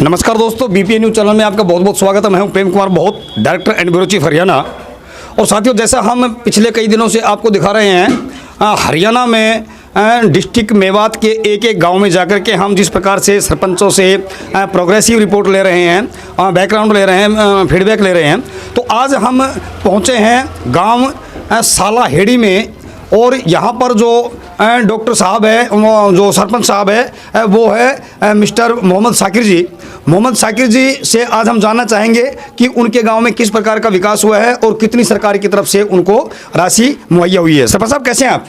नमस्कार दोस्तों, BPA news channel में आपका बहुत बहुत स्वागत है। मैं हूं प्रेम कुमार बहुत, director and bureau chief Haryana. और साथियों, जैसा हम पिछले कई दिनों से आपको दिखा रहे हैं, हरियाणा में डिस्ट्रिक्ट मेवात के एक एक गांव में जाकर के हम जिस प्रकार से सरपंचों से प्रोग्रेसिव रिपोर्ट ले रहे हैं, बैकग्राउंड ले रहे हैं, फीडबैक ले रहे हैं, तो आज हम पहुंचे हैं गांव सालाहेड़ी में। और यहाँ पर जो डॉक्टर साहब है, जो सरपंच साहब है, वो है मिस्टर मोहम्मद शाकिर जी। मोहम्मद शाकिर जी से आज हम जानना चाहेंगे कि उनके गांव में किस प्रकार का विकास हुआ है और कितनी सरकार की तरफ से उनको राशि मुहैया हुई है। सरपंच साहब, कैसे हैं आप?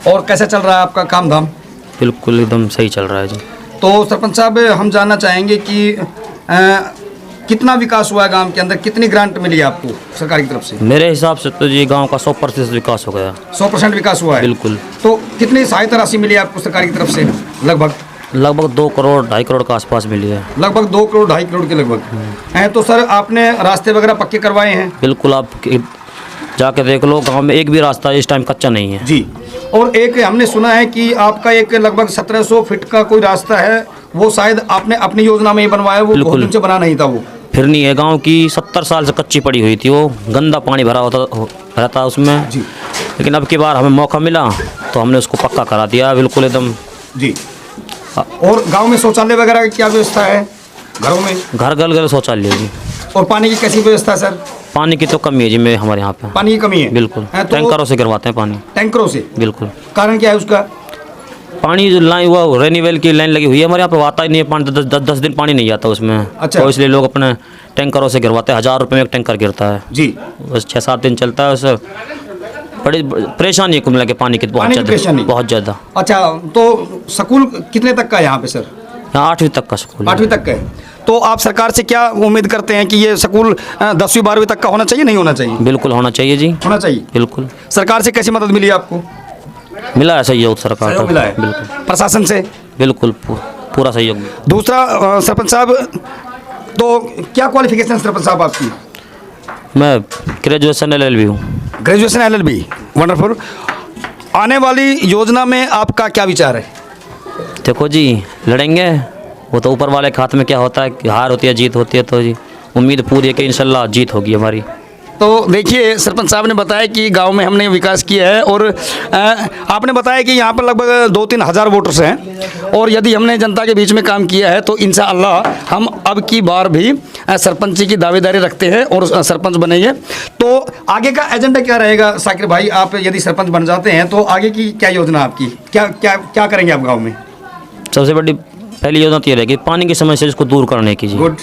और कैसा चल रहा है आपका काम धाम? बिल्कुल एकदम सही चल रहा है जी। तो सरपंच साहब, हम जानना चाहेंगे कि कितना विकास हुआ है गांव के अंदर, कितनी ग्रांट मिली है आपको सरकार की तरफ से? मेरे हिसाब से तो जी गांव का 100% विकास हो गया। 100% विकास हुआ है? बिल्कुल। तो कितनी सहायता राशि मिली है आपको सरकार की तरफ से? लगभग 2 करोड़ 2.5 करोड़ के आसपास मिली है। लगभग 2 करोड़ 2.5 करोड़ के लगभग हैं। तो सर, आपने रास्ते वगैरह पक्के करवाए हैं? बिल्कुल, आप जाके देख लो, गांव में एक भी रास्ता इस टाइम कच्चा नहीं है जी। और एक हमने सुना है कि आपका एक लगभग 1700 फीट का कोई रास्ता है, वो शायद आपने अपनी योजना में ही बनवाया, वो बहुत दिन से बना नहीं था। वो फिर नहीं है, गांव की 70 साल से कच्ची पड़ी हुई थी, वो गंदा पानी भरा रहता उसमें जी। लेकिन अब की बार हमें मौका मिला तो हमने उसको पक्का करा दिया, बिल्कुल एकदम जी। और गांव में शौचालय वगैरह की क्या व्यवस्था है घरों में? घर शौचालय जी। और पानी की कैसी व्यवस्था है सर? पानी की तो कमी है जी, में हमारे यहाँ पे पानी की कमी है? बिल्कुल। तो टैंकरों से गिरवाते हैं पानी। टैंकरों से? बिल्कुल। कारण क्या है उसका? पानी जो लाइन हुआ, रेनीवेल की लाइन लगी हुई है, हमारे यहाँ पे आता ही नहीं है पानी, 10 दिन पानी नहीं आता उसमें। अच्छा। तो इसलिए लोग अपने टैंकरों से गिरवाते हैं। 1000 रुपये में एक टैंकर गिरता है जी। बस 6-7 दिन चलता है। उससे बड़ी परेशानी है कुल मिला के पानी की, बहुत ज़्यादा। अच्छा, तो स्कूल कितने तक का है यहाँ पे सर? यहाँ 8वीं तक का स्कूल। 8वीं तक का है। तो आप सरकार से क्या उम्मीद करते हैं कि ये स्कूल 10वीं 12वीं तक का होना चाहिए, नहीं होना चाहिए? बिल्कुल होना चाहिए जी। होना चाहिए। बिल्कुल। सरकार से कैसी मदद मिली आपको? मिला है सहयोग सरकार का। मिला है? बिल्कुल। प्रशासन से? बिल्कुल पूरा सहयोग। दूसरा सरपंच साहब, तो क्या क्वालिफिकेशन सरपंच साहब आपकी? मैं ग्रेजुएशन LLB हूँ। Graduation LLB, wonderful. आने वाली योजना में आपका क्या विचार है? देखो जी, लड़ेंगे, वो तो ऊपर वाले के हाथ में क्या होता है, हार होती है जीत होती है। तो जी उम्मीद पूरी है कि इंशाल्लाह जीत होगी हमारी। तो देखिए, सरपंच साहब ने बताया कि गांव में हमने विकास किया है। और आपने बताया कि यहाँ पर लगभग 2-3 हज़ार वोटर्स हैं, और यदि हमने जनता के बीच में काम किया है तो इंशाअल्लाह हम अब की बार भी सरपंची की दावेदारी रखते हैं और सरपंच बनेंगे। तो आगे का एजेंडा क्या रहेगा शाकिर भाई? आप यदि सरपंच बन जाते हैं तो आगे की क्या योजना आपकी? क्या करेंगे आप गाँव में? सबसे बड़ी पहली योजना तो ये रहेगी पानी की समस्या इसको दूर करने की जी। गुड।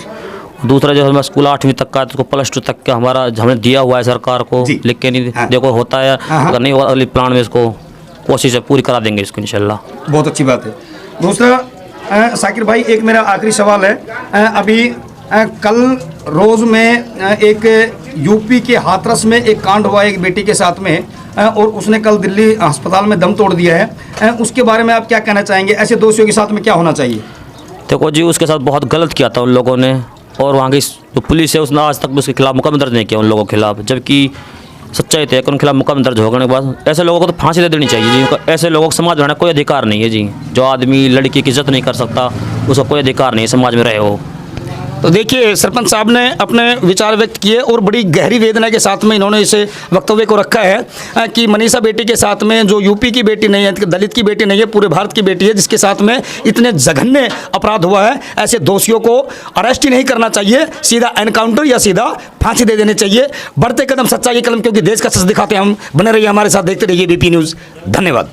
दूसरा, जो हमारा स्कूल 8वीं तक का, तो +2 तक का हमारा हमने दिया हुआ है सरकार को, लिख के नहीं। हाँ। देखो होता है, अगर नहीं होगा अगले प्लान में इसको कोशिश है पूरी करा देंगे इसको इंशाल्लाह। बहुत अच्छी बात है। दूसरा शाकिर भाई, एक मेरा आखिरी सवाल है। अभी कल रोज़ में एक यूपी के हाथरस में एक कांड हुआ एक बेटी के साथ में, और उसने कल दिल्ली अस्पताल में दम तोड़ दिया है। उसके बारे में आप क्या कहना चाहेंगे? ऐसे दोषियों के साथ में क्या होना चाहिए? देखो जी, उसके साथ बहुत गलत किया था उन लोगों ने, और वहाँ की जो पुलिस है उसने आज तक उसके खिलाफ मुकदमा दर्ज नहीं किया उन लोगों के खिलाफ, जबकि सच्चाई तो है कि उनके खिलाफ मुकदमा दर्ज होने के बाद ऐसे लोगों को तो फांसी दे देनी चाहिए जी। ऐसे लोगों को समाज में रहने का कोई अधिकार नहीं है जी। जो आदमी लड़की की इज्जत नहीं कर सकता, उसका कोई अधिकार नहीं है समाज में रहे हो। तो देखिए, सरपंच साहब ने अपने विचार व्यक्त किए और बड़ी गहरी वेदना के साथ में इन्होंने इसे वक्तव्य को रखा है कि मनीषा बेटी के साथ में, जो यूपी की बेटी नहीं है, दलित की बेटी नहीं है, पूरे भारत की बेटी है, जिसके साथ में इतने जघन्य अपराध हुआ है, ऐसे दोषियों को अरेस्ट ही नहीं करना चाहिए, सीधा एनकाउंटर या सीधा फांसी दे देनी चाहिए। बढ़ते कदम सच्चाई कलम, क्योंकि देश का सच दिखाते हम। बने रहिए हमारे साथ, देखते रहिए बीपी न्यूज़। धन्यवाद।